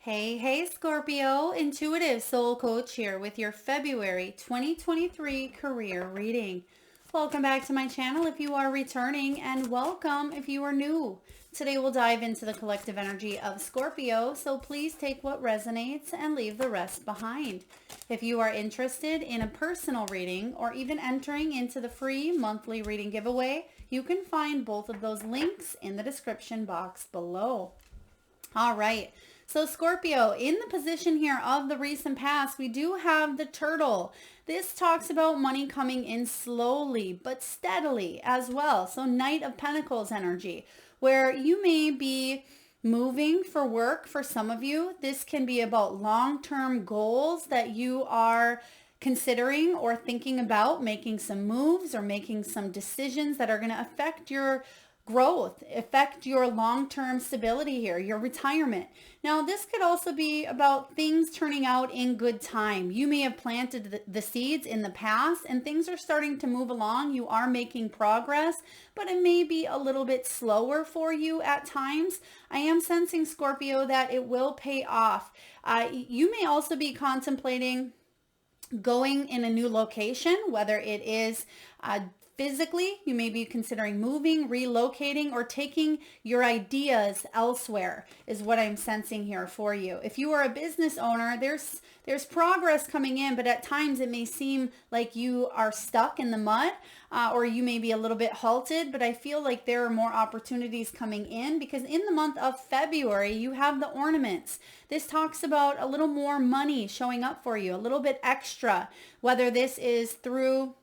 Hey, Scorpio, intuitive soul coach here with your February 2023 career reading. Welcome back to my channel if you are returning, and welcome if you are new. Today we'll dive into the collective energy of Scorpio, so please take what resonates and leave the rest behind. If you are interested in a personal reading or even entering into the free monthly reading giveaway, you can find both of those links in the description box below. All right. So Scorpio, in the position here of the recent past, we do have the turtle. This talks about money coming in slowly but steadily as well. So Knight of Pentacles energy, where you may be moving for work for some of you. This can be about long-term goals that you are considering or thinking about making some moves or making some decisions that are going to affect your growth, affect your long-term stability here, your retirement. Now, this could also be about things turning out in good time. You may have planted the seeds in the past and things are starting to move along. You are making progress, but it may be a little bit slower for you at times. I am sensing, Scorpio, that it will pay off. You may also be contemplating going in a new location, whether it is physically, you may be considering moving, relocating, or taking your ideas elsewhere is what I'm sensing here for you. If you are a business owner, there's progress coming in, but at times it may seem like you are stuck in the mud or you may be a little bit halted, but I feel like there are more opportunities coming in because in the month of February, you have the ornaments. This talks about a little more money showing up for you, a little bit extra, whether this is through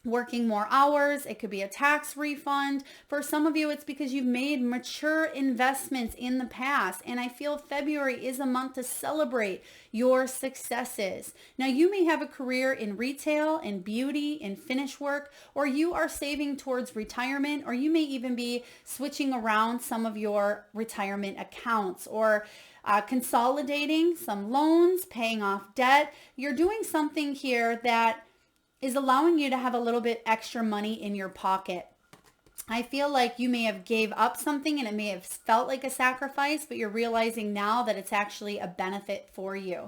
working more hours, it could be a tax refund. For some of you, it's because you've made mature investments in the past. And I feel February is a month to celebrate your successes. Now, you may have a career in retail, in beauty, in finish work, or you are saving towards retirement, or you may even be switching around some of your retirement accounts or consolidating some loans, paying off debt. You're doing something here that is allowing you to have a little bit extra money in your pocket. I feel like you may have gave up something and it may have felt like a sacrifice, but you're realizing now that it's actually a benefit for you.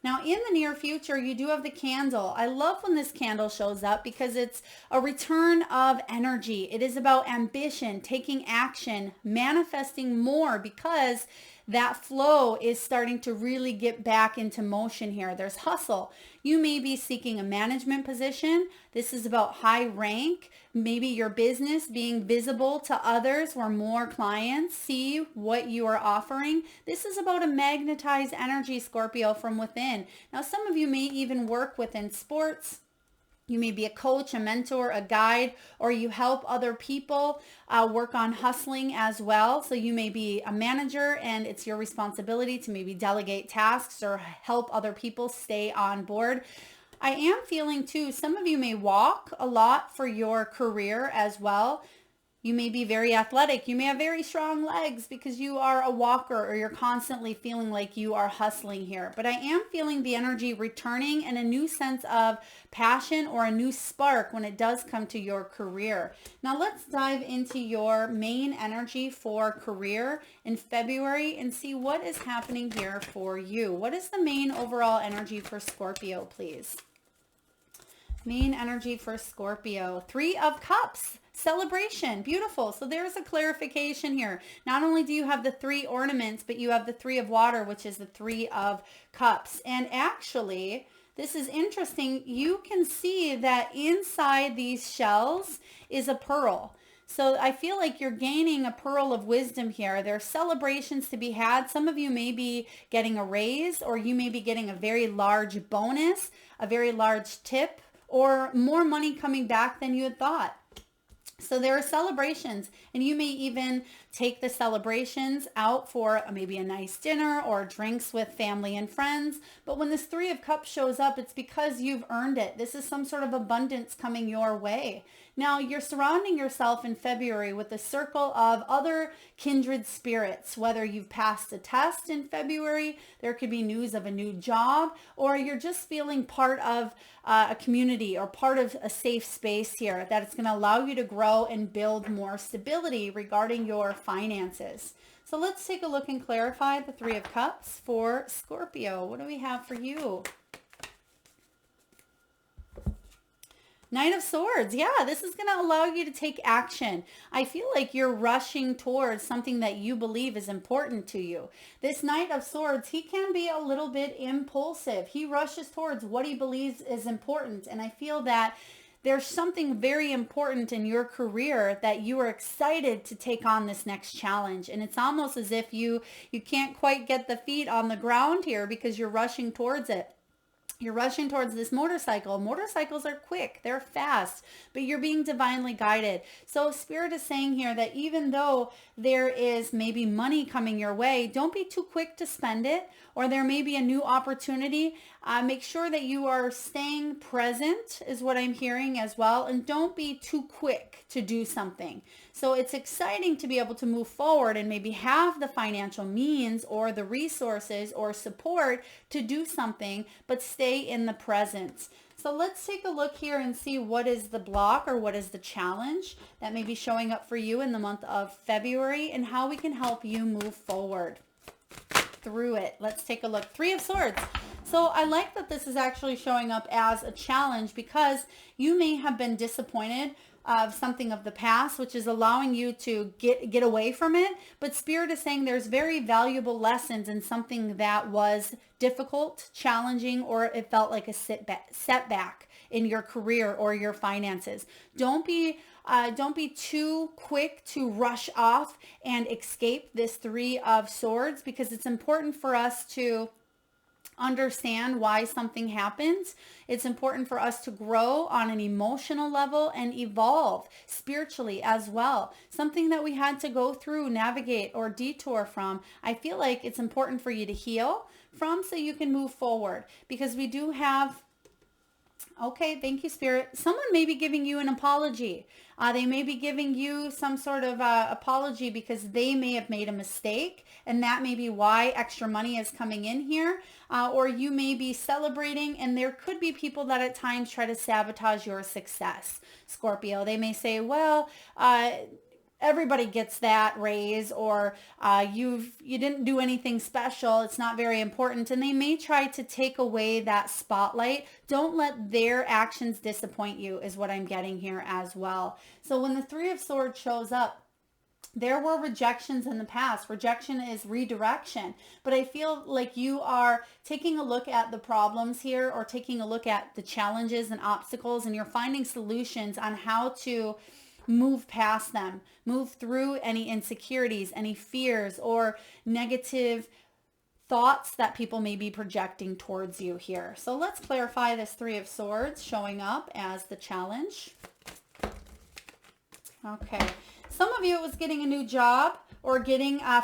Now, in the near future, you do have the candle. I love when this candle shows up because it's a return of energy. It is about ambition, taking action, manifesting more because that flow is starting to really get back into motion here. There's hustle. You may be seeking a management position. This is about high rank. Maybe your business being visible to others where more clients see what you are offering. This is about a magnetized energy, Scorpio, from within. Now, some of you may even work within sports. You may be a coach, a mentor, a guide, or you help other people work on hustling as well. So you may be a manager and it's your responsibility to maybe delegate tasks or help other people stay on board. I am feeling too, some of you may walk a lot for your career as well. You may be very athletic. You may have very strong legs because you are a walker or you're constantly feeling like you are hustling here. But I am feeling the energy returning and a new sense of passion or a new spark when it does come to your career. Now let's dive into your main energy for career in February and see what is happening here for you. What is the main overall energy for Scorpio, please? Main energy for Scorpio. 3 of Cups. Celebration. Beautiful. So there's a clarification here. Not only do you have the 3 ornaments, but you have the 3 of water, which is the 3 of Cups. And actually, this is interesting. You can see that inside these shells is a pearl. So I feel like you're gaining a pearl of wisdom here. There are celebrations to be had. Some of you may be getting a raise, or you may be getting a very large bonus, a very large tip, or more money coming back than you had thought. So there are celebrations, and you may even take the celebrations out for maybe a nice dinner or drinks with family and friends. But when this 3 of Cups shows up, it's because you've earned it. This is some sort of abundance coming your way. Now, you're surrounding yourself in February with a circle of other kindred spirits, whether you've passed a test in February, there could be news of a new job, or you're just feeling part of a community or part of a safe space here that it's going to allow you to grow and build more stability regarding your finances. So let's take a look and clarify the Three of Cups for Scorpio. What do we have for you? Knight of Swords. Yeah, this is going to allow you to take action. I feel like you're rushing towards something that you believe is important to you. This Knight of Swords, he can be a little bit impulsive. He rushes towards what he believes is important. And I feel that there's something very important in your career that you are excited to take on this next challenge. And it's almost as if you can't quite get the feet on the ground here because you're rushing towards it. You're rushing towards this motorcycle. Motorcycles are quick. They're fast, but you're being divinely guided. So Spirit is saying here that even though there is maybe money coming your way, don't be too quick to spend it, or there may be a new opportunity. Make sure that you are staying present is what I'm hearing as well. And don't be too quick to do something. So it's exciting to be able to move forward and maybe have the financial means or the resources or support to do something, but stay in the present. So let's take a look here and see what is the block or what is the challenge that may be showing up for you in the month of February and how we can help you move forward through it. Let's take a look. Three of Swords. So I like that this is actually showing up as a challenge because you may have been disappointed of something of the past, which is allowing you to get away from it. But Spirit is saying there's very valuable lessons in something that was difficult, challenging, or it felt like a setback in your career or your finances. Don't be too quick to rush off and escape this Three of Swords, because it's important for us to understand why something happens. It's important for us to grow on an emotional level and evolve spiritually as well. Something that we had to go through, navigate, or detour from. I feel like it's important for you to heal from so you can move forward, because we do have, okay, thank you, Spirit. Someone may be giving you an apology. They may be giving you some sort of apology because they may have made a mistake, and that may be why extra money is coming in here. Or you may be celebrating, and there could be people that at times try to sabotage your success, Scorpio. They may say, well, everybody gets that raise, or you didn't do anything special. It's not very important. And they may try to take away that spotlight. Don't let their actions disappoint you is what I'm getting here as well. So when the Three of Swords shows up, there were rejections in the past. Rejection is redirection. But I feel like you are taking a look at the problems here, or taking a look at the challenges and obstacles, and you're finding solutions on how to move past them, move through any insecurities, any fears, or negative thoughts that people may be projecting towards you here. So let's clarify this Three of Swords showing up as the challenge. Okay. Some of you, it was getting a new job, or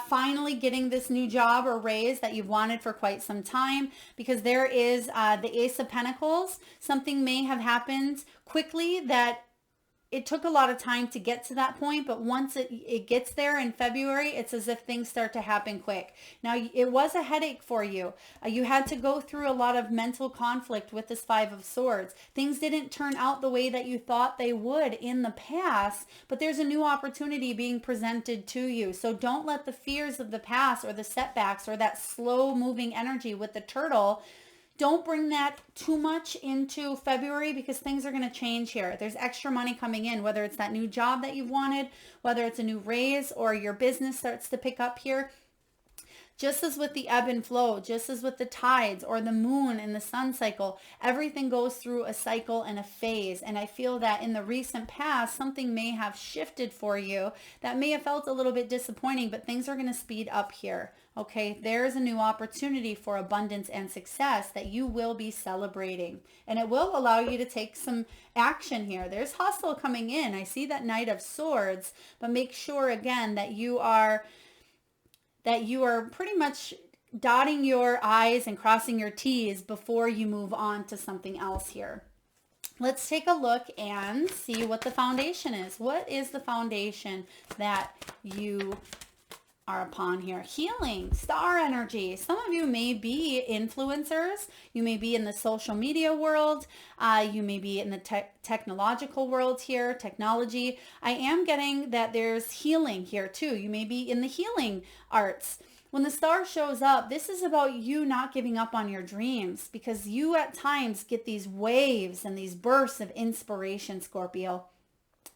finally getting this new job or raise that you've wanted for quite some time, because there is the Ace of Pentacles. Something may have happened quickly that it took a lot of time to get to that point, but once it gets there in February, it's as if things start to happen quick. Now, it was a headache for you. You had to go through a lot of mental conflict with this Five of Swords. Things didn't turn out the way that you thought they would in the past, but there's a new opportunity being presented to you. So don't let the fears of the past, or the setbacks, or that slow moving energy with the turtle, don't bring that too much into February, because things are going to change here. There's extra money coming in, whether it's that new job that you've wanted, whether it's a new raise, or your business starts to pick up here. Just as with the ebb and flow, just as with the tides or the moon and the sun cycle, everything goes through a cycle and a phase. And I feel that in the recent past, something may have shifted for you that may have felt a little bit disappointing, but things are going to speed up here. Okay, there's a new opportunity for abundance and success that you will be celebrating. And it will allow you to take some action here. There's hustle coming in. I see that Knight of Swords, but make sure again that you are pretty much dotting your I's and crossing your T's before you move on to something else here. Let's take a look and see what the foundation is. What is the foundation that you are upon here. Healing, star energy. Some of you may be influencers. You may be in the social media world. You may be in the technological world here, technology. I am getting that there's healing here too. You may be in the healing arts. When the star shows up, this is about you not giving up on your dreams, because you at times get these waves and these bursts of inspiration, Scorpio.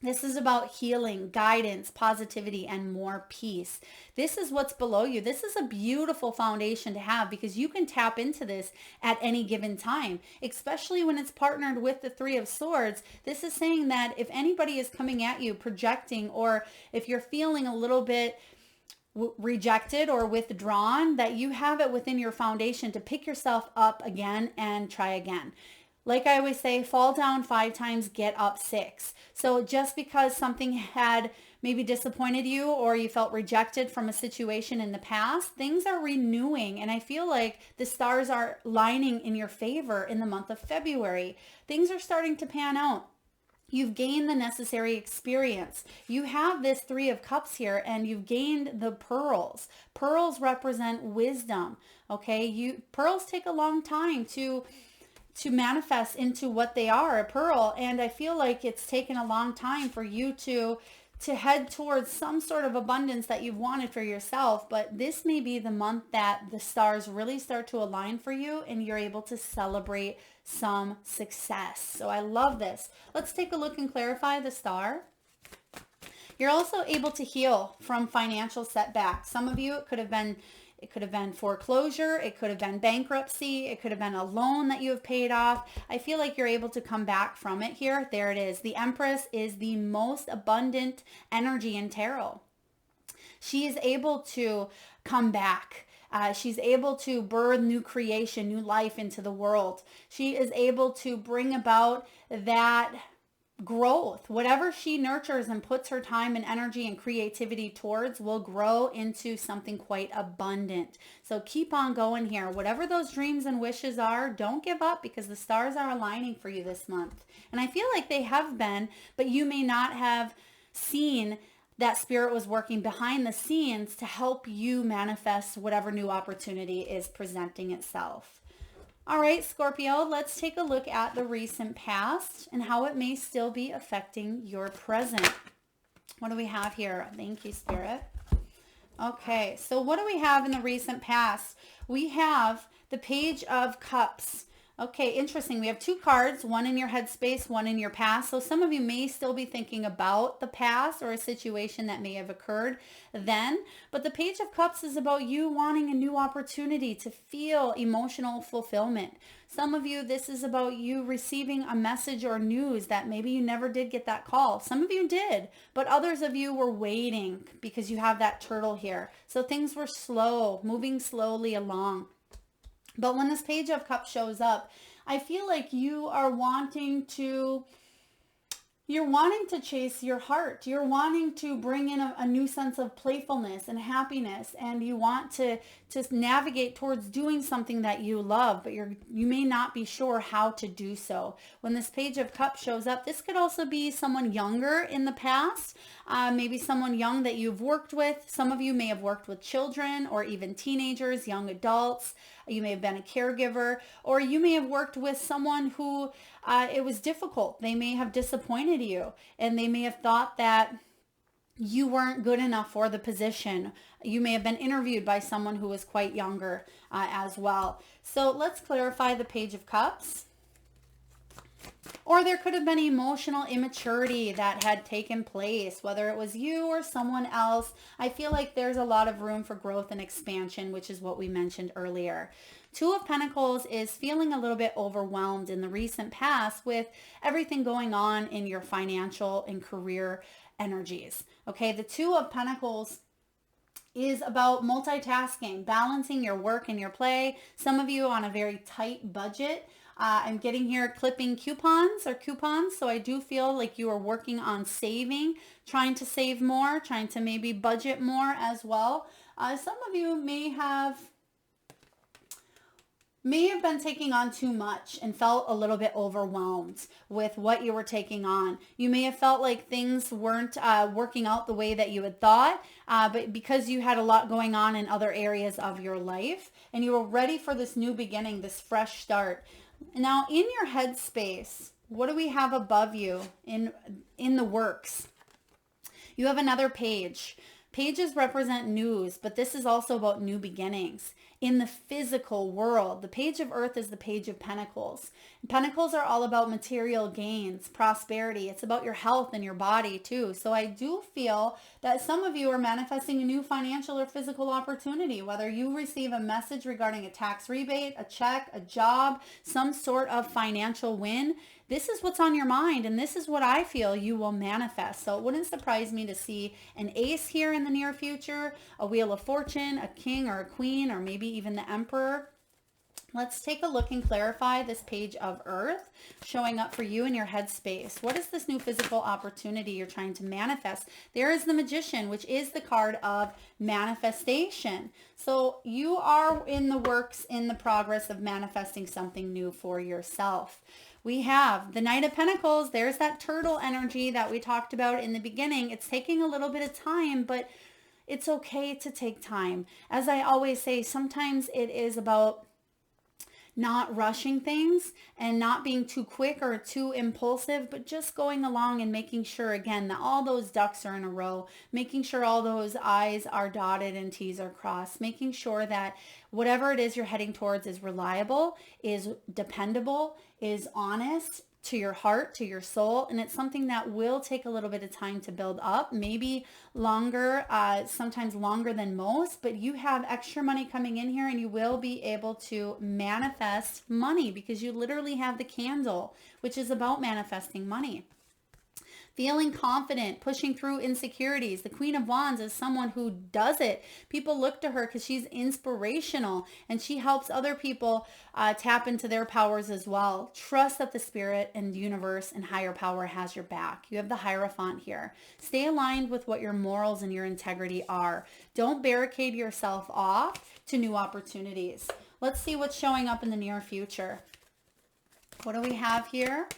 This is about healing, guidance, positivity, and more peace. This is what's below you. This is a beautiful foundation to have, because you can tap into this at any given time, especially when it's partnered with the Three of Swords. This is saying that if anybody is coming at you, projecting, or if you're feeling a little bit rejected or withdrawn, that you have it within your foundation to pick yourself up again and try again. Like I always say, fall down 5 times, get up 6. So just because something had maybe disappointed you, or you felt rejected from a situation in the past, things are renewing. And I feel like the stars are lining in your favor in the month of February. Things are starting to pan out. You've gained the necessary experience. You have this 3 of Cups here, and you've gained the pearls. Pearls represent wisdom. Okay, pearls take a long time to manifest into what they are, a pearl. And I feel like it's taken a long time for you to head towards some sort of abundance that you've wanted for yourself. But this may be the month that the stars really start to align for you, and you're able to celebrate some success. So I love this. Let's take a look and clarify the star. You're also able to heal from financial setbacks. Some of you, it could have been foreclosure, it could have been bankruptcy, it could have been a loan that you have paid off. I feel like you're able to come back from it here. There it is. The Empress is the most abundant energy in tarot. She is able to come back. She's able to birth new creation, new life into the world. She is able to bring about that growth. Whatever she nurtures and puts her time and energy and creativity towards will grow into something quite abundant. So keep on going here. Whatever those dreams and wishes are, don't give up, because the stars are aligning for you this month. And I feel like they have been, but you may not have seen that Spirit was working behind the scenes to help you manifest whatever new opportunity is presenting itself. All right, Scorpio, let's take a look at the recent past and how it may still be affecting your present. What do we have here? Thank you, Spirit. Okay, so what do we have in the recent past? We have the Page of Cups. Okay, interesting. We have 2 cards, one in your headspace, one in your past. So some of you may still be thinking about the past or a situation that may have occurred then. But the Page of Cups is about you wanting a new opportunity to feel emotional fulfillment. Some of you, this is about you receiving a message or news that maybe you never did get that call. Some of you did, but others of you were waiting because you have that turtle here. So things were slow, moving slowly along. But when this Page of Cups shows up, I feel like you are wanting to chase your heart. You're wanting to bring in a new sense of playfulness and happiness, and you want to navigate towards doing something that you love, but you may not be sure how to do so. When this Page of Cups shows up, this could also be someone younger in the past, maybe someone young that you've worked with. Some of you may have worked with children or even teenagers, young adults. You may have been a caregiver, or you may have worked with someone who it was difficult. They may have disappointed you, and they may have thought that you weren't good enough for the position. You may have been interviewed by someone who was quite younger as well. So let's clarify the Page of Cups. Or there could have been emotional immaturity that had taken place, whether it was you or someone else. I feel like there's a lot of room for growth and expansion, which is what we mentioned earlier. 2 of Pentacles is feeling a little bit overwhelmed in the recent past with everything going on in your financial and career energies. Okay, the 2 of Pentacles is about multitasking, balancing your work and your play. Some of you on a very tight budget. I'm getting here clipping coupons, so I do feel like you are working on saving, trying to save more, trying to maybe budget more as well. Some of you may have may have been taking on too much and felt a little bit overwhelmed with what you were taking on. You may have felt like things weren't working out the way that you had thought, but because you had a lot going on in other areas of your life and you were ready for this new beginning, this fresh start. Now, in your headspace, what do we have above you in the works? You have another page. Pages represent news, but this is also about new beginnings. In the physical world, the page of earth is the page of pentacles. Pentacles are all about material gains, prosperity. It's about your health and your body too. So I do feel that some of you are manifesting a new financial or physical opportunity, whether you receive a message regarding a tax rebate, a check, a job, some sort of financial win. This is what's on your mind, and this is what I feel you will manifest. So it wouldn't surprise me to see an ace here in the near future, a wheel of fortune, a king or a queen, or maybe even the emperor. Let's take a look and clarify this page of earth showing up for you in your headspace. What is this new physical opportunity you're trying to manifest? There is the magician, which is the card of manifestation. So you are in the works, in the progress of manifesting something new for yourself. We have the Knight of Pentacles. There's that turtle energy that we talked about in the beginning. It's taking a little bit of time, but it's okay to take time. As I always say, sometimes it is about not rushing things and not being too quick or too impulsive, but just going along and making sure, again, that all those ducks are in a row, making sure all those I's are dotted and T's are crossed, making sure that whatever it is you're heading towards is reliable, is dependable, is honest to your heart, to your soul, and it's something that will take a little bit of time to build up, maybe longer, sometimes longer than most, but you have extra money coming in here and you will be able to manifest money because you literally have the candle, which is about manifesting money. Feeling confident, pushing through insecurities. The Queen of Wands is someone who does it. People look to her because she's inspirational and she helps other people tap into their powers as well. Trust that the spirit and universe and higher power has your back. You have the Hierophant here. Stay aligned with what your morals and your integrity are. Don't barricade yourself off to new opportunities. Let's see what's showing up in the near future. What do we have here?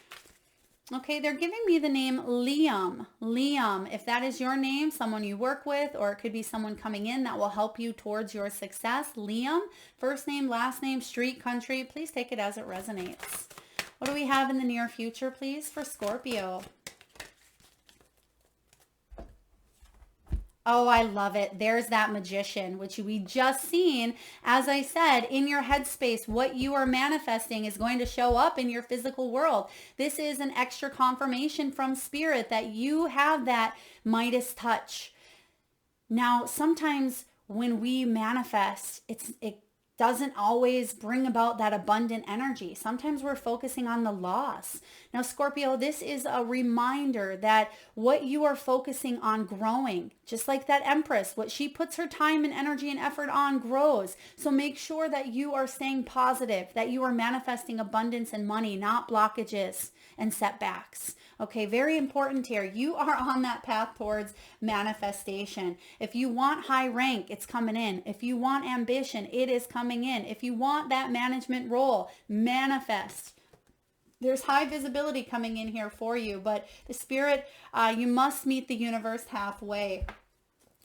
Okay, they're giving me the name Liam. Liam, if that is your name, someone you work with, or it could be someone coming in that will help you towards your success. Liam, first name, last name, street, country, please take it as it resonates. What do we have in the near future, please, for Scorpio? Oh, I love it. There's that magician, which we just seen. As I said, in your headspace, what you are manifesting is going to show up in your physical world. This is an extra confirmation from spirit that you have that Midas touch. Now, sometimes when we manifest, it doesn't always bring about that abundant energy. Sometimes we're focusing on the loss. Now, Scorpio, this is a reminder that what you are focusing on growing, just like that Empress, what she puts her time and energy and effort on grows. So make sure that you are staying positive, that you are manifesting abundance and money, not blockages and setbacks. Okay, very important here. You are on that path towards manifestation. If you want high rank, it's coming in. If you want ambition, it is coming in. If you want that management role, manifest. There's high visibility coming in here for you, but the spirit, you must meet the universe halfway.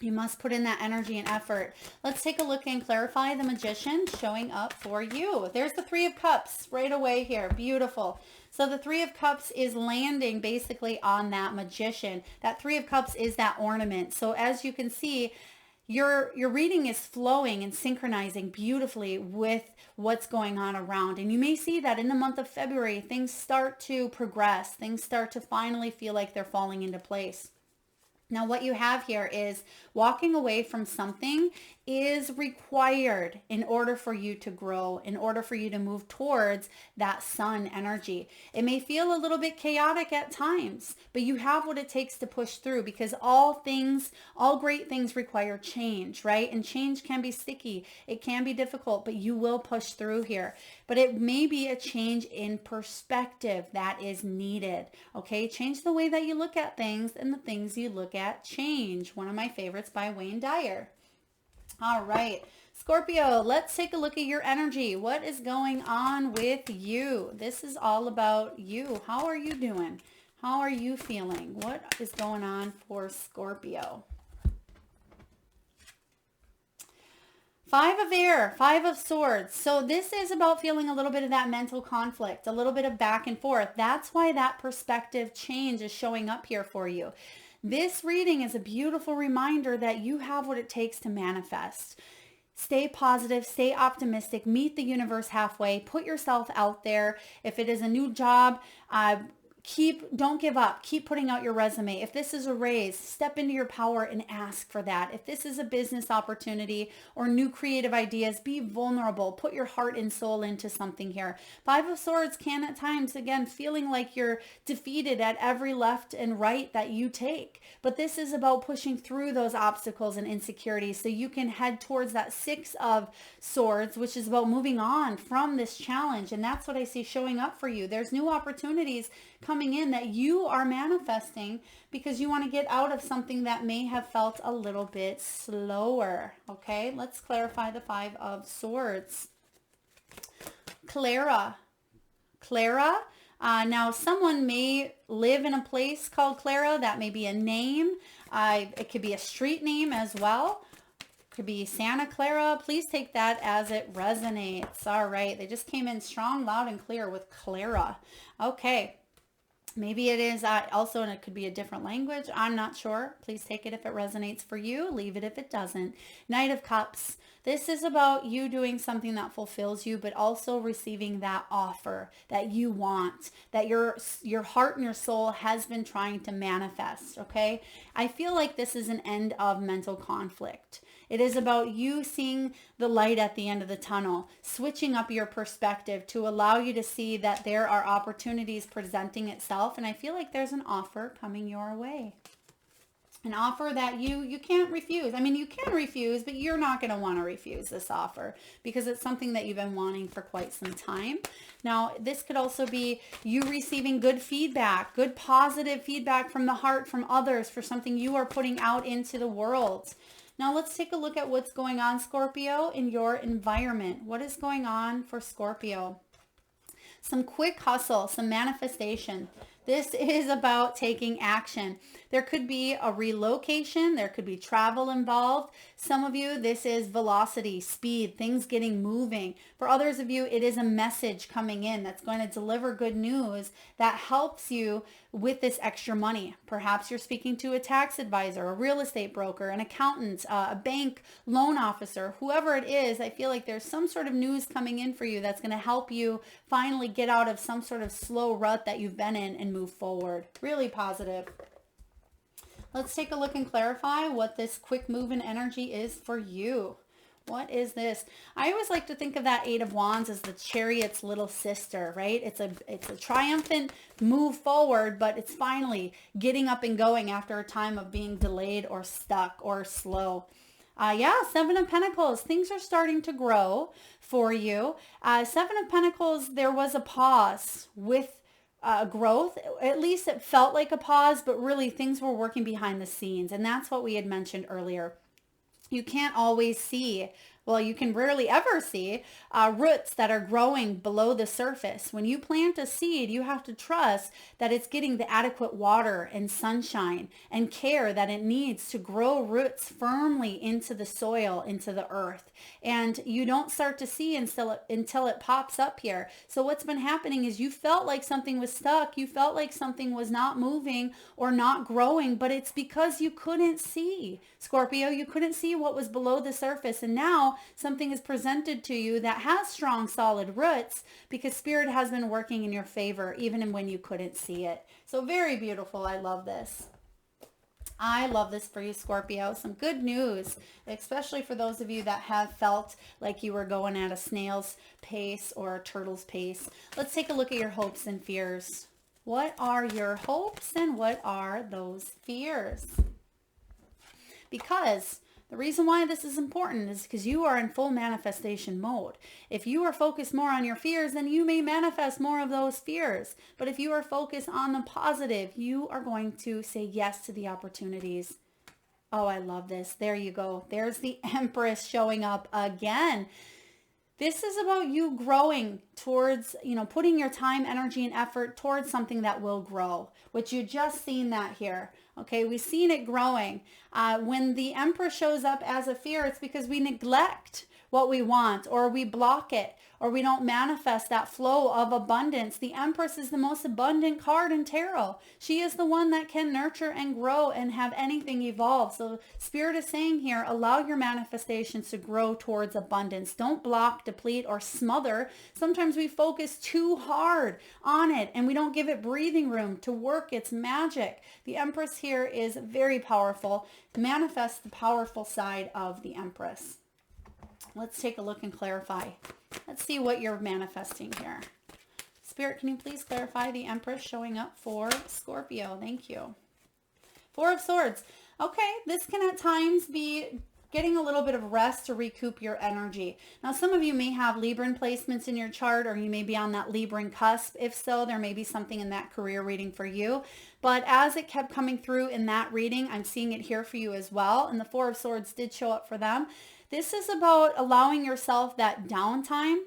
You must put in that energy and effort. Let's take a look and clarify the magician showing up for you. There's the Three of Cups right away here. Beautiful. So the Three of Cups is landing basically on that magician. That Three of Cups is that ornament. So as you can see, your reading is flowing and synchronizing beautifully with what's going on around. And you may see that in the month of February, things start to progress. Things start to finally feel like they're falling into place. Now, what you have here is walking away from something is required in order for you to grow, in order for you to move towards that sun energy. It may feel a little bit chaotic at times, but you have what it takes to push through because all great things require change, right? And change can be sticky. It can be difficult, but you will push through here. But it may be a change in perspective that is needed, okay? Change the way that you look at things and the things you look at change. One of my favorites by Wayne Dyer. All right, Scorpio, let's take a look at your energy. What is going on with you? This is all about you. How are you doing? How are you feeling? What is going on for Scorpio? Five of Air, Five of Swords. So this is about feeling a little bit of that mental conflict, a little bit of back and forth. That's why that perspective change is showing up here for you. This reading is a beautiful reminder that you have what it takes to manifest. Stay positive, stay optimistic, meet the universe halfway, put yourself out there. If it is a new job, don't give up. Keep putting out your resume. If this is a raise, step into your power and ask for that. If this is a business opportunity or new creative ideas, be vulnerable. Put your heart and soul into something here. Five of Swords can at times, again, feeling like you're defeated at every left and right that you take. But this is about pushing through those obstacles and insecurities so you can head towards that Six of Swords, which is about moving on from this challenge. And that's what I see showing up for you. There's new opportunities coming in that you are manifesting because you want to get out of something that may have felt a little bit slower. Okay, let's clarify the Five of Swords. Clara. Now someone may live in a place called Clara. That may be a name. It could be a street name as well. Could be Santa Clara. Please take that as it resonates. All right, they just came in strong, loud, and clear with Clara. Okay. Maybe it is also, and it could be a different language. I'm not sure. Please take it if it resonates for you. Leave it if it doesn't. Knight of Cups. This is about you doing something that fulfills you, but also receiving that offer that you want, that your heart and your soul has been trying to manifest, okay? I feel like this is an end of mental conflict. It is about you seeing the light at the end of the tunnel, switching up your perspective to allow you to see that there are opportunities presenting itself. And I feel like there's an offer coming your way. An offer that you can't refuse. I mean, you can refuse, but you're not going to want to refuse this offer because it's something that you've been wanting for quite some time. Now, this could also be you receiving good feedback, good positive feedback from the heart, from others for something you are putting out into the world. Now let's take a look at what's going on, Scorpio, in your environment. What is going on for Scorpio? Some quick hustle, some manifestation. This is about taking action. There could be a relocation. There could be travel involved. Some of you, this is velocity, speed, things getting moving. For others of you, it is a message coming in that's going to deliver good news that helps you with this extra money. Perhaps you're speaking to a tax advisor, a real estate broker, an accountant, a bank loan officer, whoever it is. I feel like there's some sort of news coming in for you that's going to help you finally get out of some sort of slow rut that you've been in and move forward. Really positive. Let's take a look and clarify what this quick moving energy is for you. What is this? I always like to think of that Eight of Wands as the Chariot's little sister, right? It's a triumphant move forward, but it's finally getting up and going after a time of being delayed or stuck or slow. Seven of Pentacles. Things are starting to grow for you. Seven of Pentacles, there was a pause with growth. At least it felt like a pause, but really things were working behind the scenes. And that's what we had mentioned earlier. You can't always see, well, you can rarely ever see roots that are growing below the surface. When you plant a seed, you have to trust that it's getting the adequate water and sunshine and care that it needs to grow roots firmly into the soil, into the earth. And you don't start to see until it pops up here. So what's been happening is you felt like something was stuck. You felt like something was not moving or not growing, but it's because you couldn't see. Scorpio, you couldn't see what was below the surface. And now something is presented to you that has strong, solid roots because Spirit has been working in your favor even when you couldn't see it. So very beautiful. I love this. I love this for you, Scorpio. Some good news, especially for those of you that have felt like you were going at a snail's pace or a turtle's pace. Let's take a look at your hopes and fears. What are your hopes and what are those fears? Because the reason why this is important is because you are in full manifestation mode. If you are focused more on your fears, then you may manifest more of those fears. But if you are focused on the positive, you are going to say yes to the opportunities. Oh, I love this. There you go. There's the Empress showing up again. This is about you growing towards, putting your time, energy, and effort towards something that will grow, which you just seen that here. Okay, we've seen it growing. When the Emperor shows up as a fear, it's because we neglect what we want, or we block it, or we don't manifest that flow of abundance. The Empress is the most abundant card in tarot. She is the one that can nurture and grow and have anything evolve. So Spirit is saying here, allow your manifestations to grow towards abundance. Don't block, deplete, or smother. Sometimes we focus too hard on it and we don't give it breathing room to work its magic. The Empress here is very powerful. Manifest the powerful side of the Empress. Let's take a look and clarify. Let's see what you're manifesting here. Spirit, can you please clarify the Empress showing up for Scorpio? Thank you. Four of Swords. Okay, this can at times be getting a little bit of rest to recoup your energy. Now, some of you may have Libran placements in your chart, or you may be on that Libran cusp. If so, there may be something in that career reading for you. But as it kept coming through in that reading, I'm seeing it here for you as well. And the Four of Swords did show up for them. This is about allowing yourself that downtime,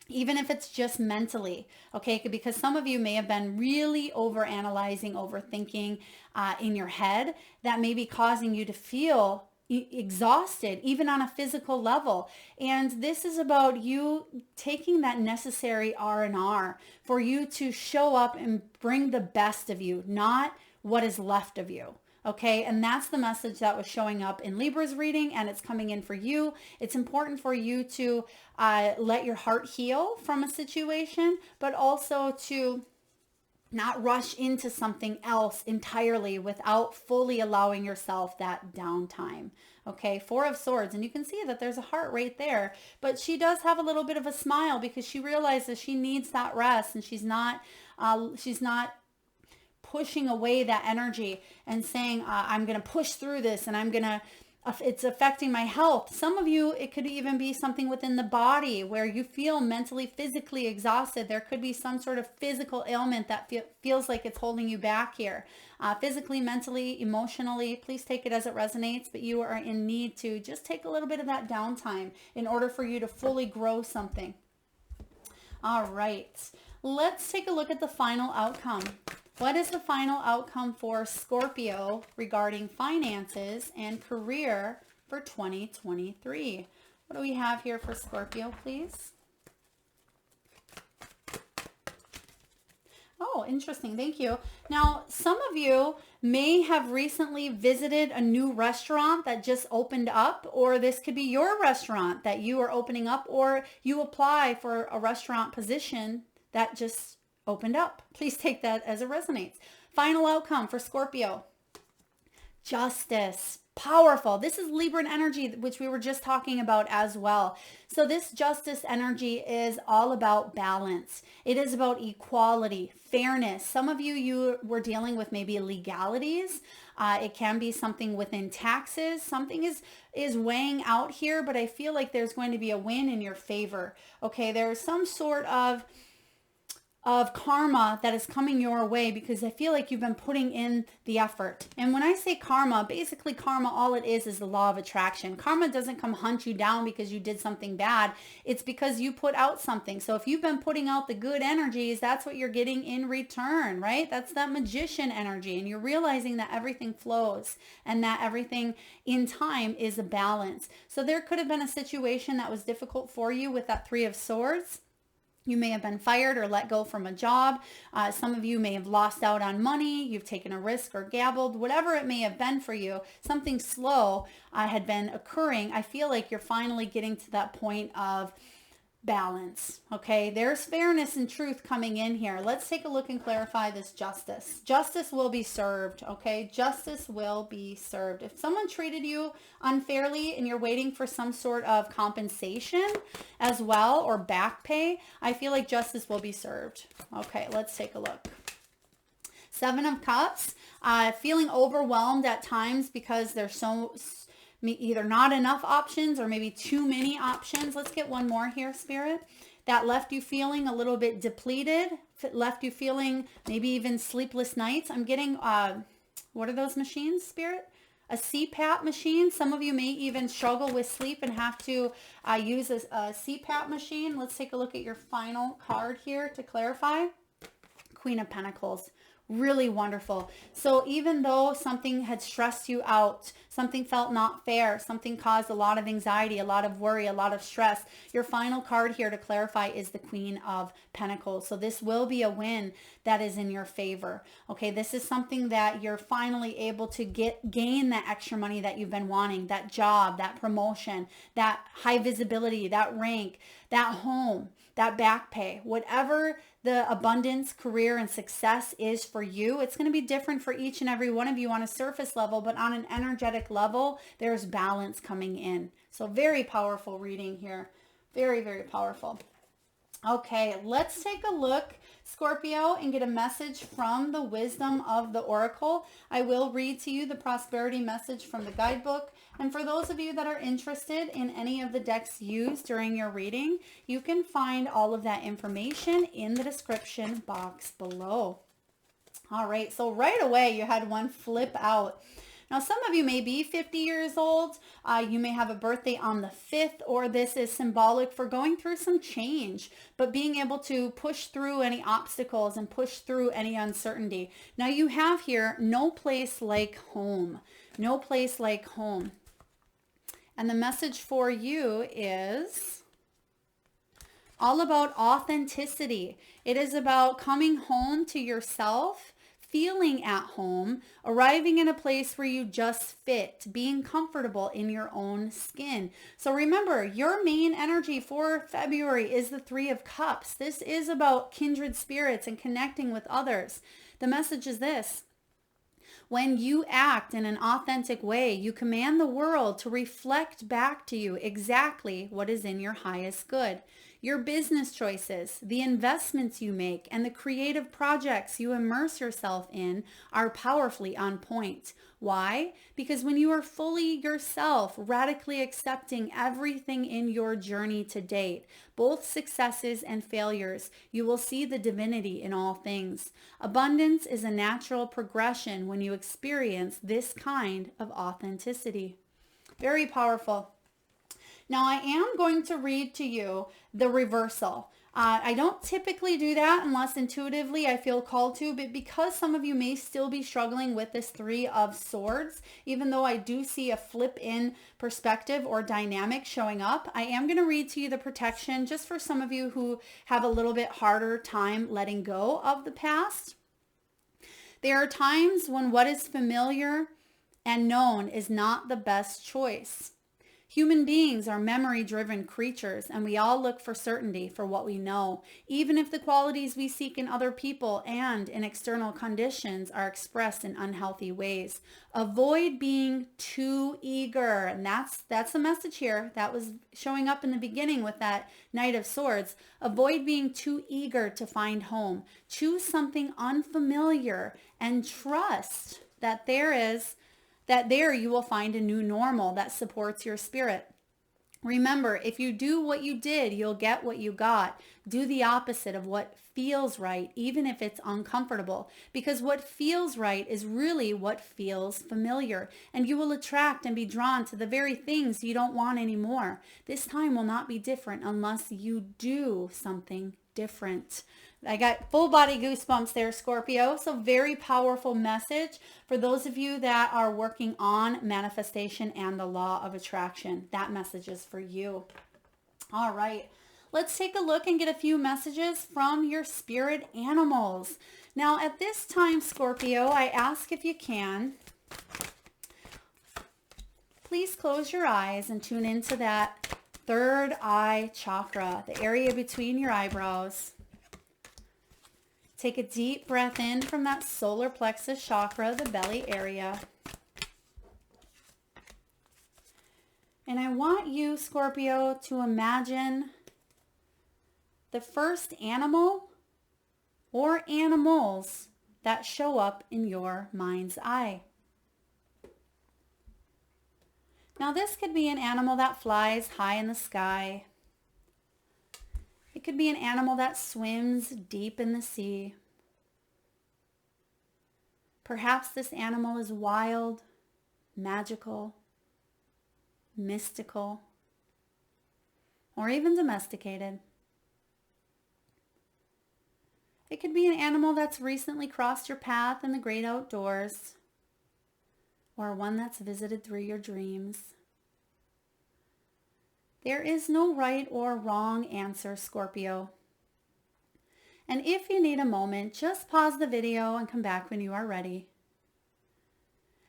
even if it's just mentally, okay? Because some of you may have been really overanalyzing, overthinking in your head. That may be causing you to feel exhausted, even on a physical level. And this is about you taking that necessary R&R for you to show up and bring the best of you, not what is left of you. Okay, and that's the message that was showing up in Libra's reading, and it's coming in for you. It's important for you to let your heart heal from a situation, but also to not rush into something else entirely without fully allowing yourself that downtime. Okay, Four of Swords, and you can see that there's a heart right there, but she does have a little bit of a smile because she realizes she needs that rest, and she's not pushing away that energy and saying, I'm going to push through this and it's affecting my health. Some of you, it could even be something within the body where you feel mentally, physically exhausted. There could be some sort of physical ailment that feels like it's holding you back here. Physically, mentally, emotionally, please take it as it resonates, but you are in need to just take a little bit of that downtime in order for you to fully grow something. All right, let's take a look at the final outcome. What is the final outcome for Scorpio regarding finances and career for 2023? What do we have here for Scorpio, please? Oh, interesting. Thank you. Now, some of you may have recently visited a new restaurant that just opened up, or this could be your restaurant that you are opening up, or you apply for a restaurant position that just opened up. Please take that as it resonates. Final outcome for Scorpio. Justice. Powerful. This is Libran energy, which we were just talking about as well. So this justice energy is all about balance. It is about equality, fairness. Some of you were dealing with maybe legalities. It can be something within taxes. Something is weighing out here, but I feel like there's going to be a win in your favor. Okay, there's some sort of karma that is coming your way because I feel like you've been putting in the effort. And when I say karma, basically karma, all it is the law of attraction. Karma doesn't come hunt you down because you did something bad. It's because you put out something. So if you've been putting out the good energies, that's what you're getting in return, right? That's that magician energy. And you're realizing that everything flows and that everything in time is a balance. So there could have been a situation that was difficult for you with that Three of Swords. You may have been fired or let go from a job. Some of you may have lost out on money. You've taken a risk or gambled. Whatever it may have been for you, something slow had been occurring. I feel like you're finally getting to that point of balance. Okay, there's fairness and truth coming in here. Let's take a look and clarify this justice. Justice will be served. Okay, justice will be served. If someone treated you unfairly and you're waiting for some sort of compensation as well or back pay, I feel like justice will be served. Okay, let's take a look. Seven of Cups, feeling overwhelmed at times because there's either not enough options or maybe too many options. Let's get one more here, Spirit. That left you feeling a little bit depleted, left you feeling maybe even sleepless nights. I'm getting, what are those machines, Spirit? a CPAP machine. Some of you may even struggle with sleep and have to use a CPAP machine. Let's take a look at your final card here to clarify. Queen of Pentacles. Really wonderful. So even though something had stressed you out, something felt not fair, something caused a lot of anxiety, a lot of worry, a lot of stress, your final card here to clarify is the Queen of Pentacles. So this will be a win that is in your favor. Okay, this is something that you're finally able to gain that extra money that you've been wanting, that job, that promotion, that high visibility, that rank, that home, that back pay, whatever the abundance, career, and success is for you. It's going to be different for each and every one of you on a surface level, but on an energetic level, there's balance coming in. So very powerful reading here. Very, very powerful. Okay, let's take a look, Scorpio, and get a message from the Wisdom of the Oracle. I will read to you the prosperity message from the guidebook. And for those of you that are interested in any of the decks used during your reading, you can find all of that information in the description box below. All right, so right away you had one flip out. Now, some of you may be 50 years old. You may have a birthday on the 5th, or this is symbolic for going through some change, but being able to push through any obstacles and push through any uncertainty. Now, you have here, no place like home. No place like home. And the message for you is all about authenticity. It is about coming home to yourself, feeling at home, arriving in a place where you just fit, being comfortable in your own skin. So remember, your main energy for February is the Three of Cups. This is about kindred spirits and connecting with others. The message is this: when you act in an authentic way, you command the world to reflect back to you exactly what is in your highest good. Your business choices, the investments you make, and the creative projects you immerse yourself in are powerfully on point. Why? Because when you are fully yourself, radically accepting everything in your journey to date, both successes and failures, you will see the divinity in all things. Abundance is a natural progression when you experience this kind of authenticity. Very powerful. Now, I am going to read to you the reversal. I don't typically do that unless intuitively I feel called to, but because some of you may still be struggling with this Three of Swords, even though I do see a flip in perspective or dynamic showing up, I am going to read to you the protection just for some of you who have a little bit harder time letting go of the past. There are times when what is familiar and known is not the best choice. Human beings are memory-driven creatures, and we all look for certainty for what we know, even if the qualities we seek in other people and in external conditions are expressed in unhealthy ways. Avoid being too eager, and that's the message here. That was showing up in the beginning with that Knight of Swords. Avoid being too eager to find home. Choose something unfamiliar and trust that there you will find a new normal that supports your spirit. Remember, if you do what you did, you'll get what you got. Do the opposite of what feels right, even if it's uncomfortable, because what feels right is really what feels familiar, and you will attract and be drawn to the very things you don't want anymore. This time will not be different unless you do something different. I got full body goosebumps there, Scorpio. So very powerful message for those of you that are working on manifestation and the law of attraction. That message is for you. All right. Let's take a look and get a few messages from your spirit animals. Now, at this time, Scorpio, I ask if you can, please close your eyes and tune into that third eye chakra, the area between your eyebrows. Take a deep breath in from that solar plexus chakra, the belly area. And I want you, Scorpio, to imagine the first animal or animals that show up in your mind's eye. Now, this could be an animal that flies high in the sky. It could be an animal that swims deep in the sea. Perhaps this animal is wild, magical, mystical, or even domesticated. It could be an animal that's recently crossed your path in the great outdoors, or one that's visited through your dreams. There is no right or wrong answer, Scorpio. And if you need a moment, just pause the video and come back when you are ready.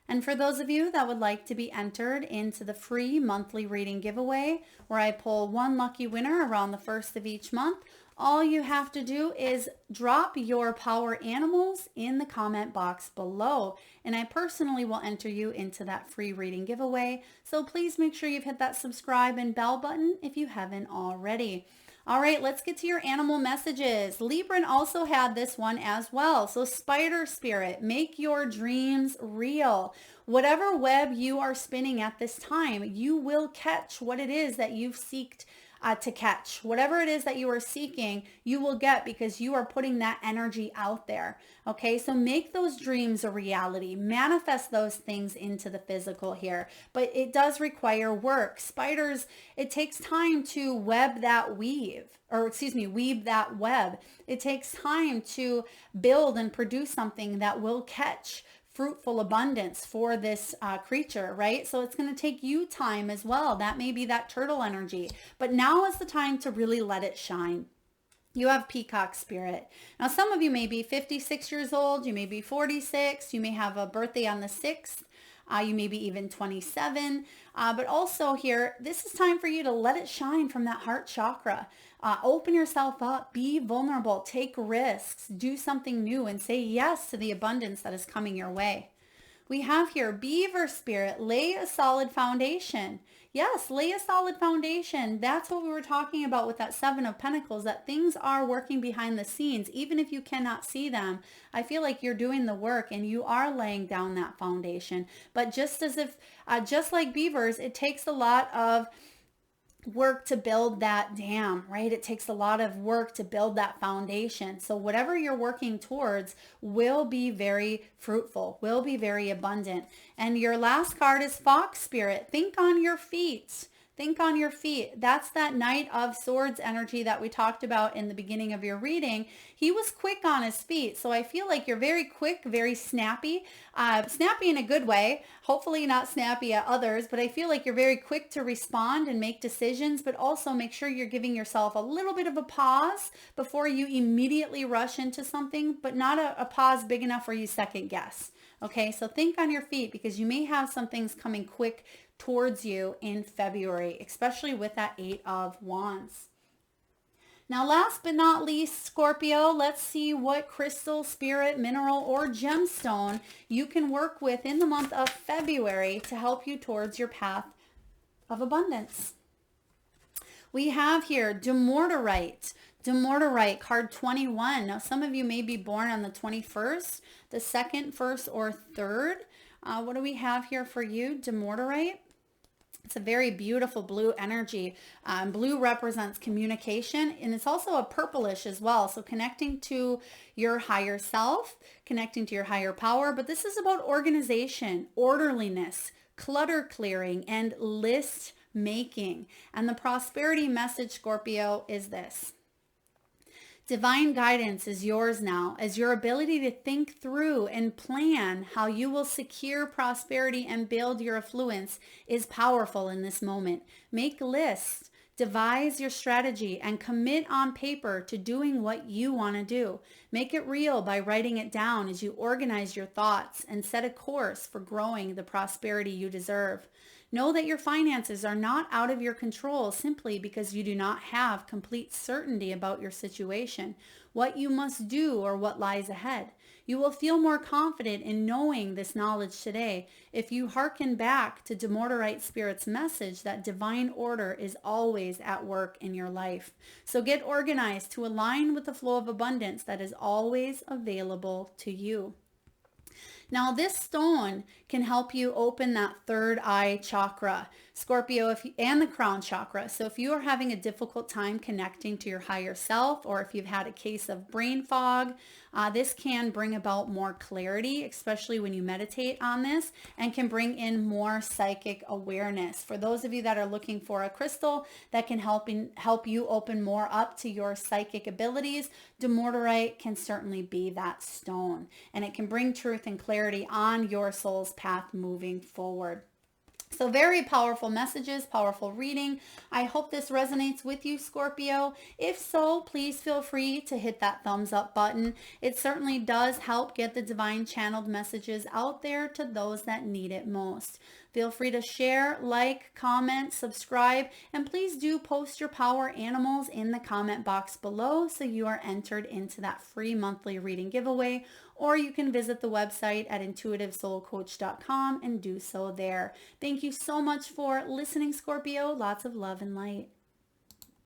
And for those of you that would like to be entered into the free monthly reading giveaway, where I pull one lucky winner around the first of each month, all you have to do is drop your power animals in the comment box below, and I personally will enter you into that free reading giveaway. So please make sure you've hit that subscribe and bell button if you haven't already. All right, let's get to your animal messages. Libran also had this one as well. So spider spirit, make your dreams real. Whatever web you are spinning at this time, you will catch what it is that you've seeked to catch. Whatever it is that you are seeking, you will get, because you are putting that energy out there. Okay, so make those dreams a reality. Manifest those things into the physical here. But it does require work. Spiders, it takes time to weave that web. It takes time to build and produce something that will catch fruitful abundance for this creature, right? So it's going to take you time as well. That may be that turtle energy, but now is the time to really let it shine. You have peacock spirit. Now, some of you may be 56 years old. You may be 46. You may have a birthday on the 6th. You may be even 27. But also here, this is time for you to let it shine from that heart chakra. Open yourself up, be vulnerable, take risks, do something new, and say yes to the abundance that is coming your way. We have here beaver spirit, lay a solid foundation. Yes, lay a solid foundation. That's what we were talking about with that 7 of Pentacles, that things are working behind the scenes. Even if you cannot see them, I feel like you're doing the work and you are laying down that foundation. But just like beavers, it takes a lot of work to build that dam, right? It takes a lot of work to build that foundation. So whatever you're working towards will be very fruitful, will be very abundant. And your last card is fox spirit. Think on your feet. Think on your feet. That's that Knight of Swords energy that we talked about in the beginning of your reading. He was quick on his feet. So I feel like you're very quick, very snappy, snappy in a good way. Hopefully not snappy at others, but I feel like you're very quick to respond and make decisions, but also make sure you're giving yourself a little bit of a pause before you immediately rush into something, but not a pause big enough where you second guess. Okay, so think on your feet, because you may have some things coming quick towards you in February, especially with that 8 of Wands. Now, last but not least, Scorpio, let's see what crystal, spirit, mineral, or gemstone you can work with in the month of February to help you towards your path of abundance. We have here Dumortierite. Dumortierite, card 21. Now, some of you may be born on the 21st, the 2nd, 1st, or 3rd. What do we have here for you? Dumortierite. It's a very beautiful blue energy. Blue represents communication, and it's also a purplish as well. So connecting to your higher self, connecting to your higher power. But this is about organization, orderliness, clutter clearing, and list making. And the prosperity message, Scorpio, is this. Divine guidance is yours now, as your ability to think through and plan how you will secure prosperity and build your affluence is powerful in this moment. Make lists, devise your strategy, and commit on paper to doing what you want to do. Make it real by writing it down as you organize your thoughts and set a course for growing the prosperity you deserve. Know that your finances are not out of your control simply because you do not have complete certainty about your situation, what you must do, or what lies ahead. You will feel more confident in knowing this knowledge today if you hearken back to Dumortierite Spirit's message that divine order is always at work in your life. So get organized to align with the flow of abundance that is always available to you. Now, this stone can help you open that third eye chakra, Scorpio, and the crown chakra. So if you are having a difficult time connecting to your higher self, or if you've had a case of brain fog, this can bring about more clarity, especially when you meditate on this, and can bring in more psychic awareness. For those of you that are looking for a crystal that can help you open more up to your psychic abilities, dumortierite can certainly be that stone, and it can bring truth and clarity on your soul's path moving forward. So very powerful messages, powerful reading. I hope this resonates with you, Scorpio. If so, please feel free to hit that thumbs up button. It certainly does help get the divine channeled messages out there to those that need it most. Feel free to share, like, comment, subscribe, and please do post your power animals in the comment box below so you are entered into that free monthly reading giveaway, or you can visit the website at intuitivesoulcoach.com and do so there. Thank you so much for listening, Scorpio. Lots of love and light.